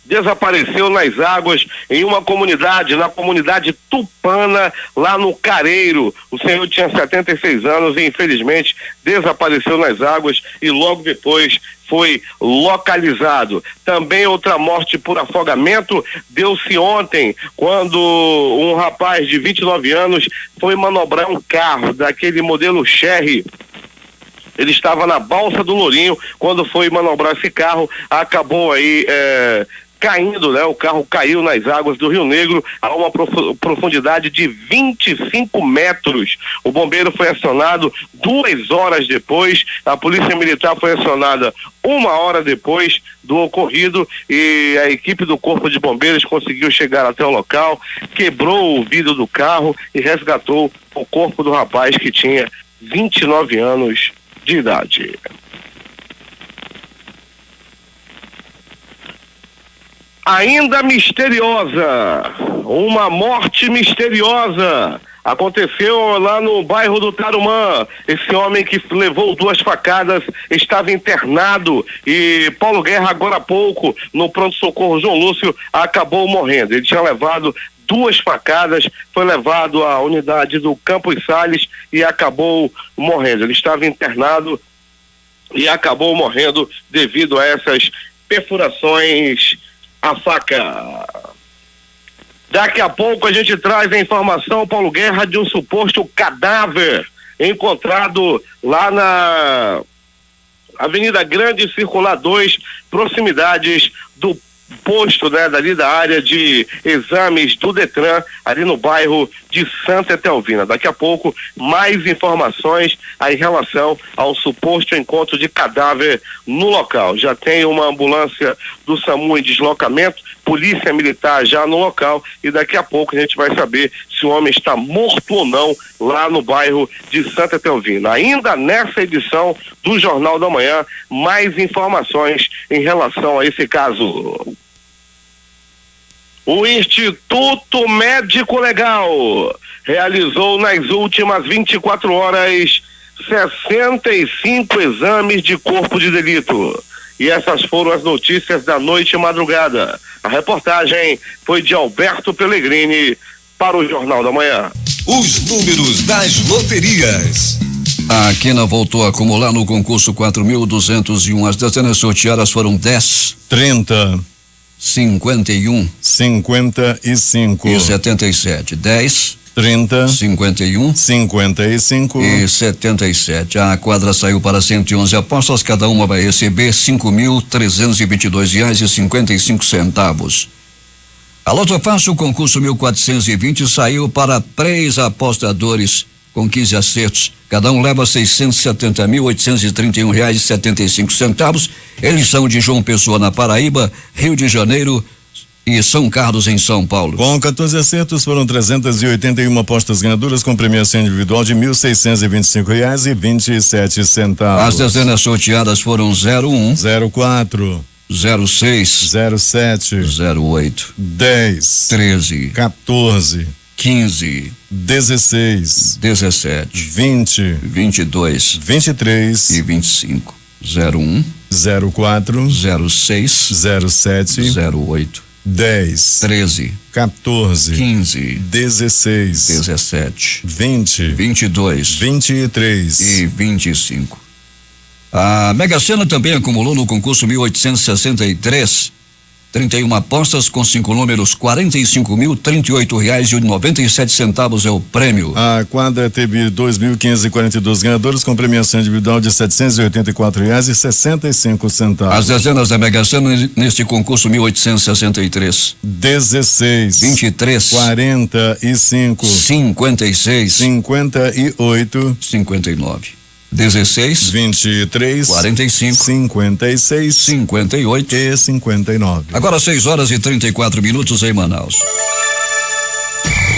desapareceu nas águas em uma comunidade, na comunidade Tupana, lá no Careiro. O senhor tinha 76 anos e infelizmente desapareceu nas águas e logo depois foi localizado. Também outra morte por afogamento deu-se ontem, quando um rapaz de 29 anos foi manobrar um carro daquele modelo Chery. Ele estava na balsa do Lourinho, quando foi manobrar esse carro, acabou aí caindo, né? O carro caiu nas águas do Rio Negro a uma profundidade de 25 metros. O bombeiro foi acionado 2 horas depois, a polícia militar foi acionada 1 hora depois do ocorrido e a equipe do Corpo de Bombeiros conseguiu chegar até o local, quebrou o vidro do carro e resgatou o corpo do rapaz que tinha 29 anos de idade. Ainda misteriosa, uma morte misteriosa aconteceu lá no bairro do Tarumã. Esse homem que levou 2 facadas estava internado e Paulo Guerra agora há pouco no pronto-socorro João Lúcio acabou morrendo. Ele tinha levado 2 facadas, foi levado à unidade do Campos Sales e acabou morrendo. Ele estava internado e acabou morrendo devido a essas perfurações a faca. Daqui a pouco a gente traz a informação, Paulo Guerra, de um suposto cadáver encontrado lá na Avenida Grande Circular 2, proximidades do posto, né, dali da área de exames do Detran, ali no bairro de Santa Etelvina. Daqui a pouco, mais informações aí em relação ao suposto encontro de cadáver no local. Já tem uma ambulância do SAMU em deslocamento, polícia militar já no local e daqui a pouco a gente vai saber se o homem está morto ou não lá no bairro de Santa Etelvina. Ainda nessa edição do Jornal da Manhã, mais informações em relação a esse caso. O Instituto Médico Legal realizou nas últimas 24 horas 65 exames de corpo de delito. E essas foram as notícias da noite e madrugada. A reportagem foi de Alberto Pellegrini para o Jornal da Manhã. Os números das loterias. A Quina voltou a acumular no concurso 4.201. As dezenas sorteadas foram 10, 30, 51, 55 e 77. 10, 30, 51, 55 e 77. A quadra saiu para 111 apostas, cada uma vai receber R$5.322,55. A Loto Fácil, concurso 1420, saiu para 3 apostadores com 15 acertos. Cada um leva R$670.831,75. Eles são de João Pessoa, na Paraíba, Rio de Janeiro e São Carlos, em São Paulo. Com 14 acertos, foram 381 apostas ganhadoras com premiação individual de R$1.627,27. As dezenas sorteadas foram 01, 04, 06, 07, 08, 10, 13, 14, 15, 16, 17, 20, 22 23 e 25. 01, 04, 06, 07, 08, 10, 13, 14, 15, 16, 17, 20, 22 23 e 25. A Mega Sena também acumulou no concurso 1863 31 apostas com 5 números, R$45.038,97 é o prêmio. A quadra teve 2.542 ganhadores com premiação individual de R$784,65. As dezenas da Mega Sena neste concurso 1863. 16, 23, 45, 56, 58, 59. 16, 23, 45, 56, 58 e 59. Agora 6h34 em Manaus.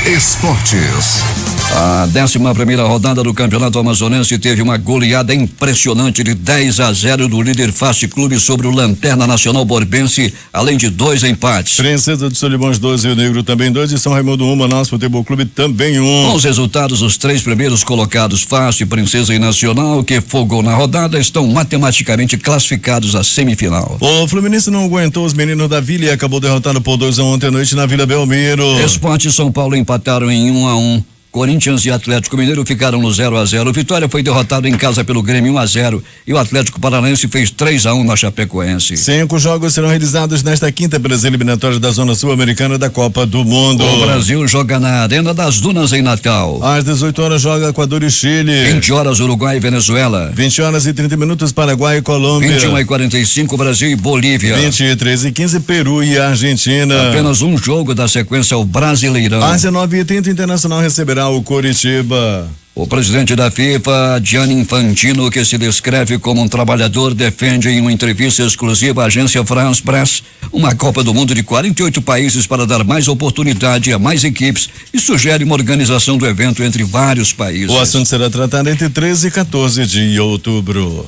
Esportes. A 11ª rodada do Campeonato Amazonense teve uma goleada impressionante de 10-0 do líder Fast Clube sobre o Lanterna Nacional Borbense, além de 2 empates. Princesa de Solimões 2, Rio Negro também 2 e São Raimundo 1, Manaus Futebol Clube também 1. Com os resultados, os 3 primeiros colocados, Fast, Princesa e Nacional, que folgou na rodada, estão matematicamente classificados à semifinal. O Fluminense não aguentou os meninos da Vila e acabou derrotado por 2-1 ontem à noite na Vila Belmiro. Esporte e São Paulo empataram em 1-1. Corinthians e Atlético Mineiro ficaram no 0-0. Vitória foi derrotado em casa pelo Grêmio 1-0 e o Atlético Paranaense fez 3-1 na Chapecoense. 5 jogos serão realizados nesta quinta pelas eliminatórias da Zona Sul-Americana da Copa do Mundo. O Brasil joga na Arena das Dunas em Natal. Às 18 horas joga Equador e Chile. 20 horas Uruguai e Venezuela. 20 horas e 30 minutos Paraguai e Colômbia. 21h45 Brasil e Bolívia. 23h15 Peru e Argentina. Apenas um jogo da sequência o Brasileirão. Às 19h30 Internacional receberá o Coritiba. O presidente da FIFA, Gianni Infantino, que se descreve como um trabalhador, defende em uma entrevista exclusiva à agência France Press uma Copa do Mundo de 48 países para dar mais oportunidade a mais equipes e sugere uma organização do evento entre vários países. O assunto será tratado entre 13 e 14 de outubro.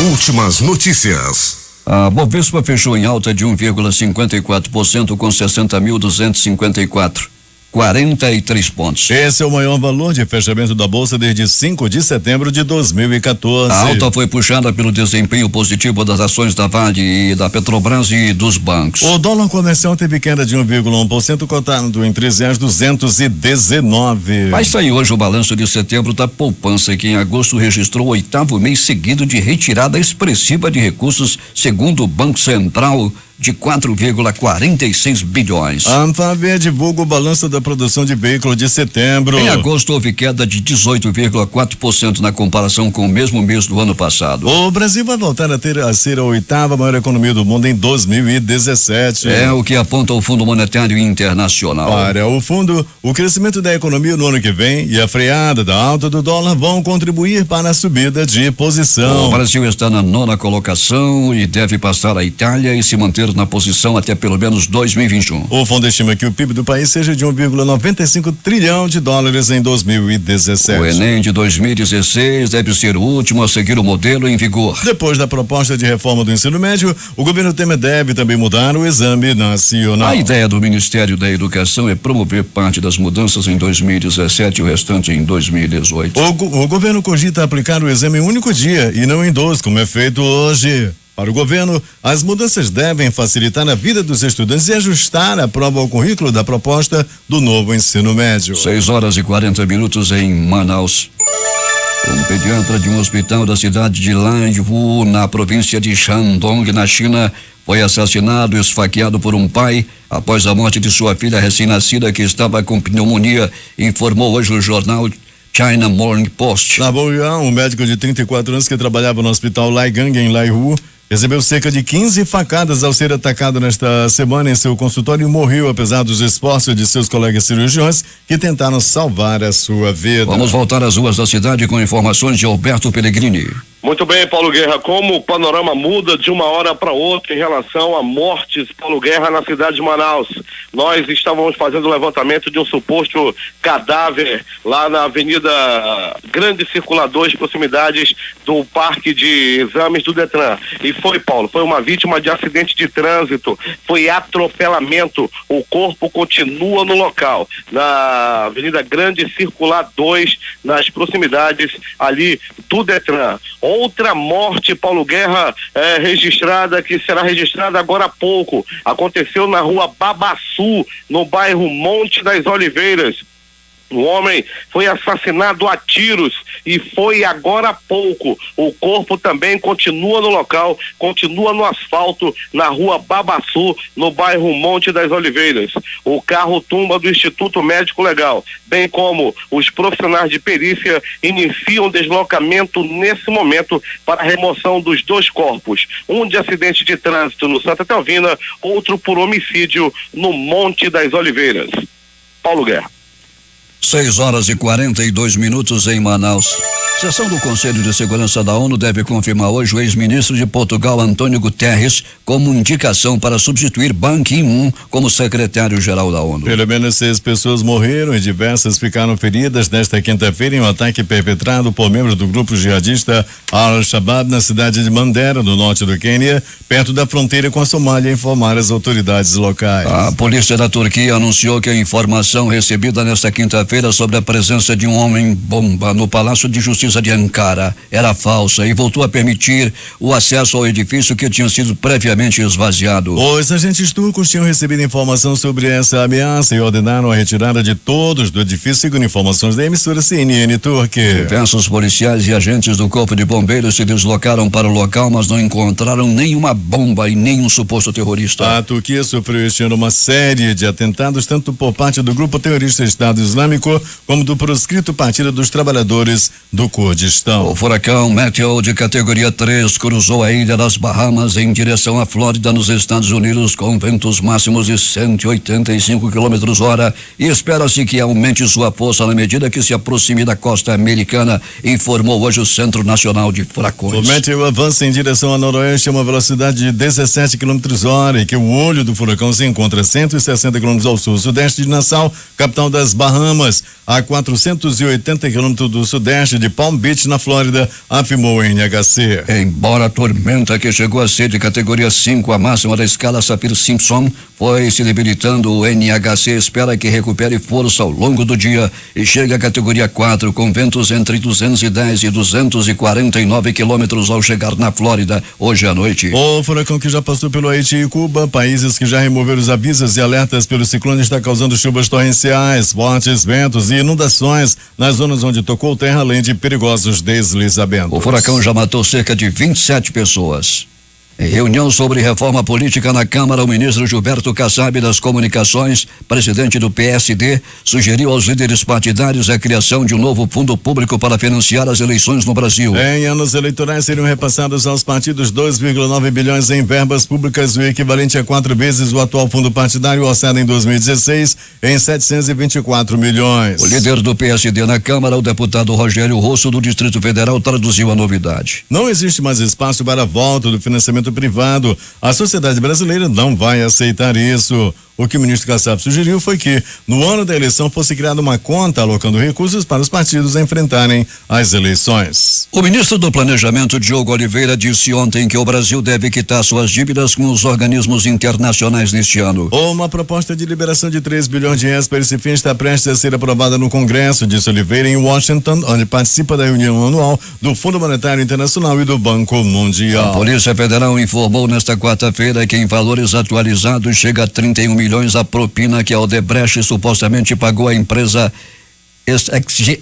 Últimas notícias. A Bovespa fechou em alta de 1,54% com 60.254. 43 pontos. Esse é o maior valor de fechamento da Bolsa desde 5 de setembro de 2014. A alta foi puxada pelo desempenho positivo das ações da Vale e da Petrobras e dos bancos. O dólar comercial teve queda de 1,1%, cotado em R$13,219. Vai sair hoje o balanço de setembro da poupança, que em agosto registrou o 8º mês seguido de retirada expressiva de recursos, segundo o Banco Central, de 4,46 bilhões. A Anfavea divulga o balanço da produção de veículos de setembro. Em agosto houve queda de 18,4% na comparação com o mesmo mês do ano passado. O Brasil vai voltar a ser a 8ª maior economia do mundo em 2017. É o que aponta o Fundo Monetário Internacional. Para o fundo, o crescimento da economia no ano que vem e a freada da alta do dólar vão contribuir para a subida de posição. O Brasil está na 9ª colocação e deve passar a Itália e se manter na posição até pelo menos 2021. O fundo estima que o PIB do país seja de 1,95 trilhão de dólares em 2017. O Enem de 2016 deve ser o último a seguir o modelo em vigor. Depois da proposta de reforma do ensino médio, o governo Temer deve também mudar o exame nacional. A ideia do Ministério da Educação é promover parte das mudanças em 2017 e o restante em 2018. O governo cogita aplicar o exame em um único dia e não em 2, como é feito hoje. Para o governo, as mudanças devem facilitar a vida dos estudantes e ajustar a prova ao currículo da proposta do novo ensino médio. 6h40 em Manaus. Um pediatra de um hospital da cidade de Lanhu, na província de Shandong, na China, foi assassinado e esfaqueado por um pai após a morte de sua filha recém-nascida, que estava com pneumonia, informou hoje o jornal China Morning Post. Na Boyuan, um médico de 34 anos que trabalhava no hospital Laigang, em Laihu, recebeu cerca de 15 facadas ao ser atacado nesta semana em seu consultório e morreu, apesar dos esforços de seus colegas cirurgiões que tentaram salvar a sua vida. Vamos voltar às ruas da cidade com informações de Alberto Pellegrini. Muito bem, Paulo Guerra, como o panorama muda de uma hora para outra em relação a mortes, Paulo Guerra, na cidade de Manaus. Nós estávamos fazendo o levantamento de um suposto cadáver lá na Avenida Grande Circulador, proximidades do Parque de Exames do Detran. E foi, Paulo, foi uma vítima de acidente de trânsito, foi atropelamento, o corpo continua no local, na Avenida Grande Circular 2, nas proximidades ali do Detran. Outra morte, Paulo Guerra, registrada, que será registrada agora há pouco. Aconteceu na rua Babaçu, no bairro Monte das Oliveiras. O homem foi assassinado a tiros e foi agora há pouco. O corpo também continua no local, continua no asfalto, na rua Babaçu, no bairro Monte das Oliveiras. O carro-tumba do Instituto Médico Legal, bem como os profissionais de perícia, iniciam deslocamento nesse momento para a remoção dos 2 corpos. Um de acidente de trânsito no Santa Telvina, outro por homicídio no Monte das Oliveiras. Paulo Guerra. 6h42 em Manaus. Sessão do Conselho de Segurança da ONU deve confirmar hoje o ex-ministro de Portugal, Antônio Guterres, como indicação para substituir Ban Ki-moon como secretário-geral da ONU. Pelo menos 6 pessoas morreram e diversas ficaram feridas nesta quinta-feira em um ataque perpetrado por membros do grupo jihadista Al-Shabaab na cidade de Mandera, no norte do Quênia, perto da fronteira com a Somália, informaram as autoridades locais. A polícia da Turquia anunciou que a informação recebida nesta quinta-feira sobre a presença de um homem-bomba no Palácio de Justiça de Ankara era falsa e voltou a permitir o acesso ao edifício que tinha sido previamente esvaziado. Os agentes turcos tinham recebido informação sobre essa ameaça e ordenaram a retirada de todos do edifício, segundo informações da emissora CNN turca. Diversos policiais e agentes do Corpo de Bombeiros se deslocaram para o local, mas não encontraram nenhuma bomba e nenhum suposto terrorista. A Turquia sofreu este ano uma série de atentados, tanto por parte do grupo terrorista Estado Islâmico, como do proscrito Partido dos Trabalhadores do Kurdistão. O furacão Matthew, de categoria 3, cruzou a ilha das Bahamas em direção à Flórida, nos Estados Unidos, com ventos máximos de 185 km/h, e espera-se que aumente sua força na medida que se aproxime da costa americana, informou hoje o Centro Nacional de Furacões. O Matthew avança em direção a noroeste a uma velocidade de 17 km/h e que o olho do furacão se encontra a 160 km ao sul-sudeste de Nassau, capital das Bahamas, a 480 km do sudeste de Palm Beach, na Flórida, afirmou o NHC. Embora a tormenta, que chegou a ser de categoria 5, a máxima da escala Saffir-Simpson, foi se debilitando, o NHC espera que recupere força ao longo do dia e chegue à categoria 4, com ventos entre 210 e 249 quilômetros ao chegar na Flórida hoje à noite. O furacão, que já passou pelo Haiti e Cuba, países que já removeram os avisos e alertas pelo ciclone, está causando chuvas torrenciais, fortes ventos e inundações nas zonas onde tocou terra, além de perigosos deslizamentos. O furacão já matou cerca de 27 pessoas. Em reunião sobre reforma política na Câmara, o ministro Gilberto Kassab das Comunicações, presidente do PSD, sugeriu aos líderes partidários a criação de um novo fundo público para financiar as eleições no Brasil. Em anos eleitorais seriam repassados aos partidos 2,9 bilhões em verbas públicas, o equivalente a 4 vezes o atual fundo partidário orçado em 2016 em 724 milhões. O líder do PSD na Câmara, o deputado Rogério Rosso, do Distrito Federal, traduziu a novidade. Não existe mais espaço para a volta do financiamento privado. A sociedade brasileira não vai aceitar isso. O que o ministro Kassab sugeriu foi que, no ano da eleição, fosse criada uma conta alocando recursos para os partidos enfrentarem as eleições. O ministro do Planejamento, Diogo Oliveira, disse ontem que o Brasil deve quitar suas dívidas com os organismos internacionais neste ano. Uma proposta de liberação de 3 bilhões de reais para esse fim está prestes a ser aprovada no Congresso, disse Oliveira, em Washington, onde participa da reunião anual do Fundo Monetário Internacional e do Banco Mundial. A Polícia Federal informou nesta quarta-feira que, em valores atualizados, chega a 31 milhões a propina que a Odebrecht supostamente pagou à empresa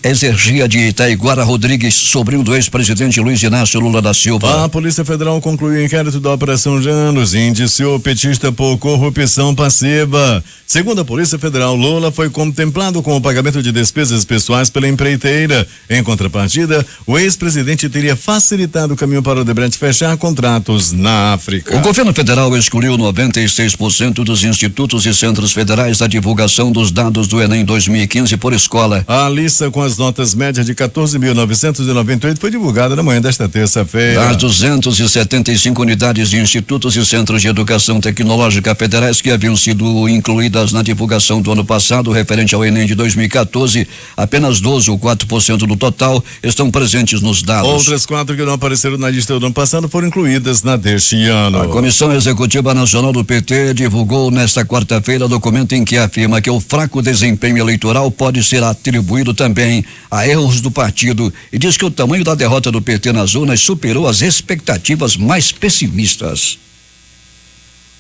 Exergia de Itaiguara Rodrigues, sobrinho do ex-presidente Luiz Inácio Lula da Silva. A Polícia Federal concluiu o inquérito da Operação Janos e indiciou o petista por corrupção passiva. Segundo a Polícia Federal, Lula foi contemplado com o pagamento de despesas pessoais pela empreiteira. Em contrapartida, o ex-presidente teria facilitado o caminho para o Odebrecht fechar contratos na África. O governo federal excluiu 96% dos institutos e centros federais da divulgação dos dados do Enem 2015 por escola. A lista com as notas médias de 14.998 foi divulgada na manhã desta terça-feira. Das 275 unidades de institutos e centros de educação tecnológica federais que haviam sido incluídas na divulgação do ano passado, referente ao Enem de 2014, apenas 12 ou 4% do total estão presentes nos dados. Outras 4 que não apareceram na lista do ano passado foram incluídas na deste ano. A Comissão Executiva Nacional do PT divulgou nesta quarta-feira documento em que afirma que o fraco desempenho eleitoral pode ser atribuído também a erros do partido e diz que o tamanho da derrota do PT nas urnas superou as expectativas mais pessimistas.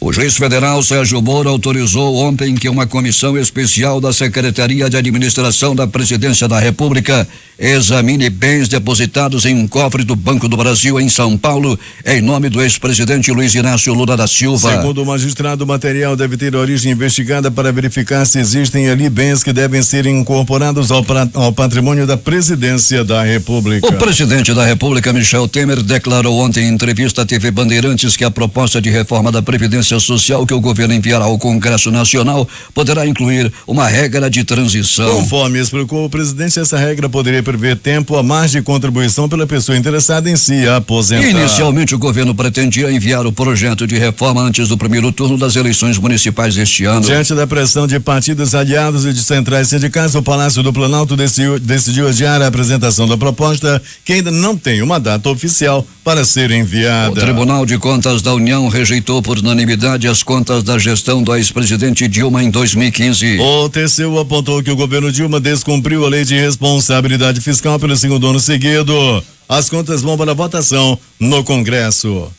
O juiz federal Sérgio Moro autorizou ontem que uma comissão especial da Secretaria de Administração da Presidência da República examine bens depositados em um cofre do Banco do Brasil em São Paulo, em nome do ex-presidente Luiz Inácio Lula da Silva. Segundo o magistrado, o material deve ter origem investigada para verificar se existem ali bens que devem ser incorporados ao patrimônio da Presidência da República. O presidente da República, Michel Temer, declarou ontem em entrevista à TV Bandeirantes que a proposta de reforma da Previdência Social que o governo enviará ao Congresso Nacional poderá incluir uma regra de transição. Conforme explicou o presidente, essa regra poderia prever tempo a mais de contribuição pela pessoa interessada em se aposentar. Inicialmente, o governo pretendia enviar o projeto de reforma antes do primeiro turno das eleições municipais deste ano. Diante da pressão de partidos aliados e de centrais sindicais, o Palácio do Planalto decidiu adiar a apresentação da proposta, que ainda não tem uma data oficial para ser enviada. O Tribunal de Contas da União rejeitou por unanimidade as contas da gestão do ex-presidente Dilma em 2015. O TCU apontou que o governo Dilma descumpriu a lei de responsabilidade fiscal pelo segundo ano seguido. As contas vão para votação no Congresso.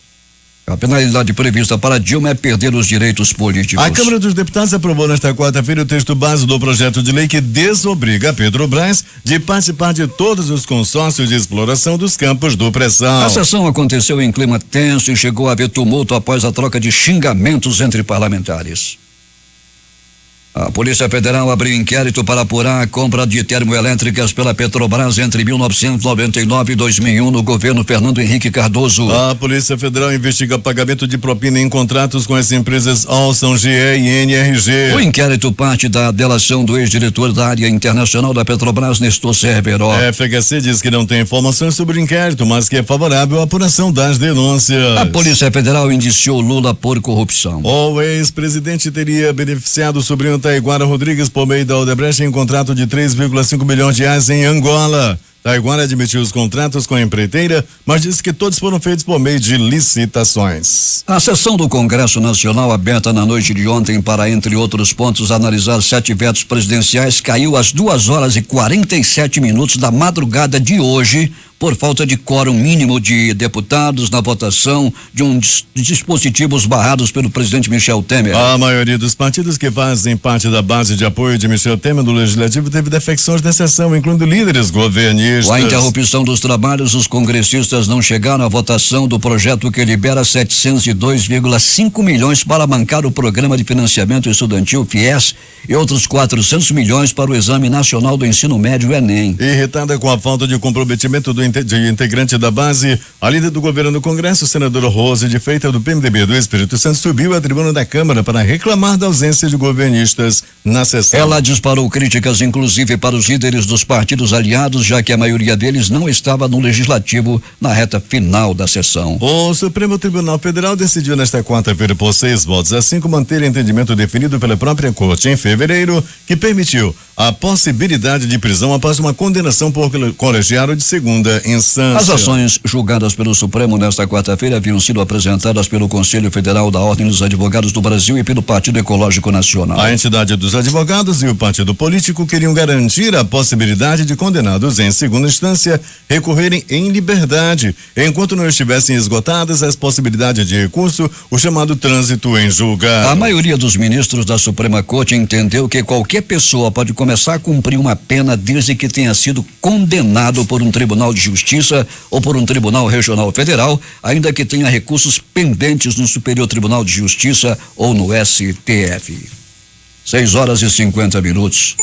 A penalidade prevista para Dilma é perder os direitos políticos. A Câmara dos Deputados aprovou nesta quarta-feira o texto base do projeto de lei que desobriga a Petrobras de participar de todos os consórcios de exploração dos campos do pré-sal. A sessão aconteceu em clima tenso e chegou a haver tumulto após a troca de xingamentos entre parlamentares. A Polícia Federal abriu inquérito para apurar a compra de termoelétricas pela Petrobras entre 1999 e 2001 no governo Fernando Henrique Cardoso. A Polícia Federal investiga pagamento de propina em contratos com as empresas Alson, GE e NRG. O inquérito parte da delação do ex-diretor da área internacional da Petrobras, Nestor Cerveró. A FHC diz que não tem informações sobre o inquérito, mas que é favorável à apuração das denúncias. A Polícia Federal indiciou Lula por corrupção. O ex-presidente teria beneficiado o sobrinho Taiguara Rodrigues por meio da Odebrecht em contrato de 3,5 milhões de reais em Angola. Taiguara admitiu os contratos com a empreiteira, mas disse que todos foram feitos por meio de licitações. A sessão do Congresso Nacional, aberta na noite de ontem para, entre outros pontos, analisar 7 vetos presidenciais, caiu às 2h47 da madrugada de hoje, por falta de quórum mínimo de deputados na votação de dispositivos barrados pelo presidente Michel Temer. A maioria dos partidos que fazem parte da base de apoio de Michel Temer no Legislativo teve defecções na sessão, incluindo líderes governistas. Com a interrupção dos trabalhos, os congressistas não chegaram à votação do projeto que libera 702,5 milhões para bancar o Programa de Financiamento Estudantil FIES e outros 400 milhões para o Exame Nacional do Ensino Médio, Enem. Irritada com a falta de comprometimento de integrante da base, a líder do governo no Congresso, senadora Rose de Freitas, do PMDB do Espírito Santo, subiu à tribuna da Câmara para reclamar da ausência de governistas na sessão. Ela disparou críticas, inclusive, para os líderes dos partidos aliados, já que a maioria deles não estava no Legislativo na reta final da sessão. O Supremo Tribunal Federal decidiu nesta quarta-feira por 6 votos a 5 manter entendimento definido pela própria Corte em fevereiro, que permitiu a possibilidade de prisão após uma condenação por colegiado de segunda instância. As ações julgadas pelo Supremo nesta quarta-feira haviam sido apresentadas pelo Conselho Federal da Ordem dos Advogados do Brasil e pelo Partido Ecológico Nacional. A entidade dos advogados e o partido político queriam garantir a possibilidade de condenados em segunda instância recorrerem em liberdade, enquanto não estivessem esgotadas as possibilidades de recurso, o chamado trânsito em julgado. A maioria dos ministros da Suprema Corte entendeu que qualquer pessoa pode começar a cumprir uma pena desde que tenha sido condenado por um tribunal de justiça ou por um tribunal regional federal, ainda que tenha recursos pendentes no Superior Tribunal de Justiça ou no STF. 6h50.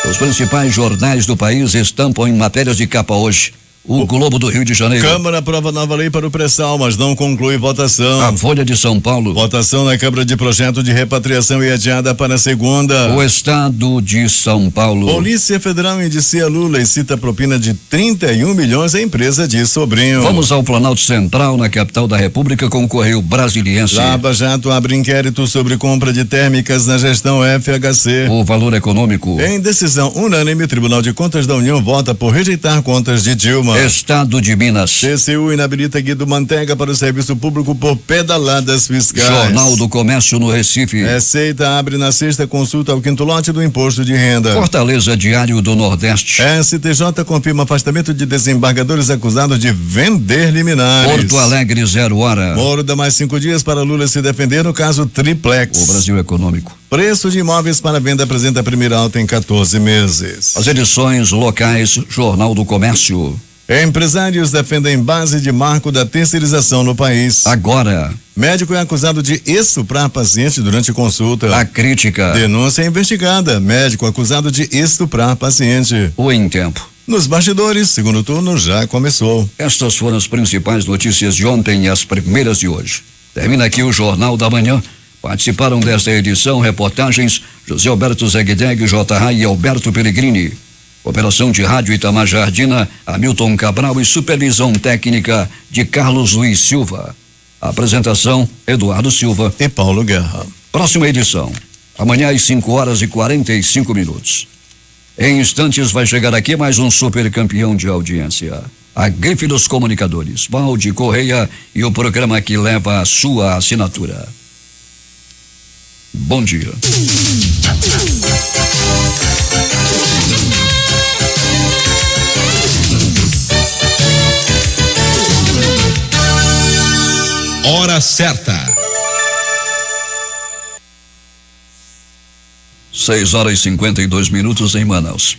Os principais jornais do país estampam em matérias de capa hoje. O Globo do Rio de Janeiro. Câmara aprova nova lei para o pré-sal, mas não conclui votação. A Folha de São Paulo. Votação na Câmara de Projeto de Repatriação e adiada para segunda. O Estado de São Paulo. Polícia Federal indicia Lula e cita propina de 31 milhões à empresa de sobrinho. Vamos ao Planalto Central, na capital da República, com o Correio Brasiliense. Lava Jato abre inquérito sobre compra de térmicas na gestão FHC. O valor econômico. Em decisão unânime, o Tribunal de Contas da União vota por rejeitar contas de Dilma. Criciúma. Estado de Minas. TCU inabilita Guido Mantega para o serviço público por pedaladas fiscais. Jornal do Comércio no Recife. Receita abre na sexta consulta ao quinto lote do imposto de renda. Fortaleza Diário do Nordeste. STJ confirma afastamento de desembargadores acusados de vender liminares. Porto Alegre, 0 hora. Moro dá mais 5 dias para Lula se defender no caso Triplex. O Brasil Econômico. Preço de imóveis para venda apresenta a primeira alta em 14 meses. As edições locais, Jornal do Comércio. Empresários defendem base de marco da terceirização no país. Agora. Médico é acusado de estuprar paciente durante consulta. A crítica. Denúncia investigada. Médico acusado de estuprar paciente. O Em Tempo. Nos bastidores, segundo turno já começou. Estas foram as principais notícias de ontem e as primeiras de hoje. Termina aqui o Jornal da Manhã. Participaram desta edição reportagens José Alberto Zegdeg, J.A. e Alberto Pellegrini. Operação de rádio Itamar Jardina, Hamilton Cabral e supervisão técnica de Carlos Luiz Silva. Apresentação, Eduardo Silva e Paulo Guerra. Próxima edição, amanhã às 5 horas e 45 minutos. Em instantes vai chegar aqui mais um super campeão de audiência. A Grife dos Comunicadores, Valde Correia e o programa que leva a sua assinatura. Bom dia. Hora certa. 6 horas e 52 minutos em Manaus.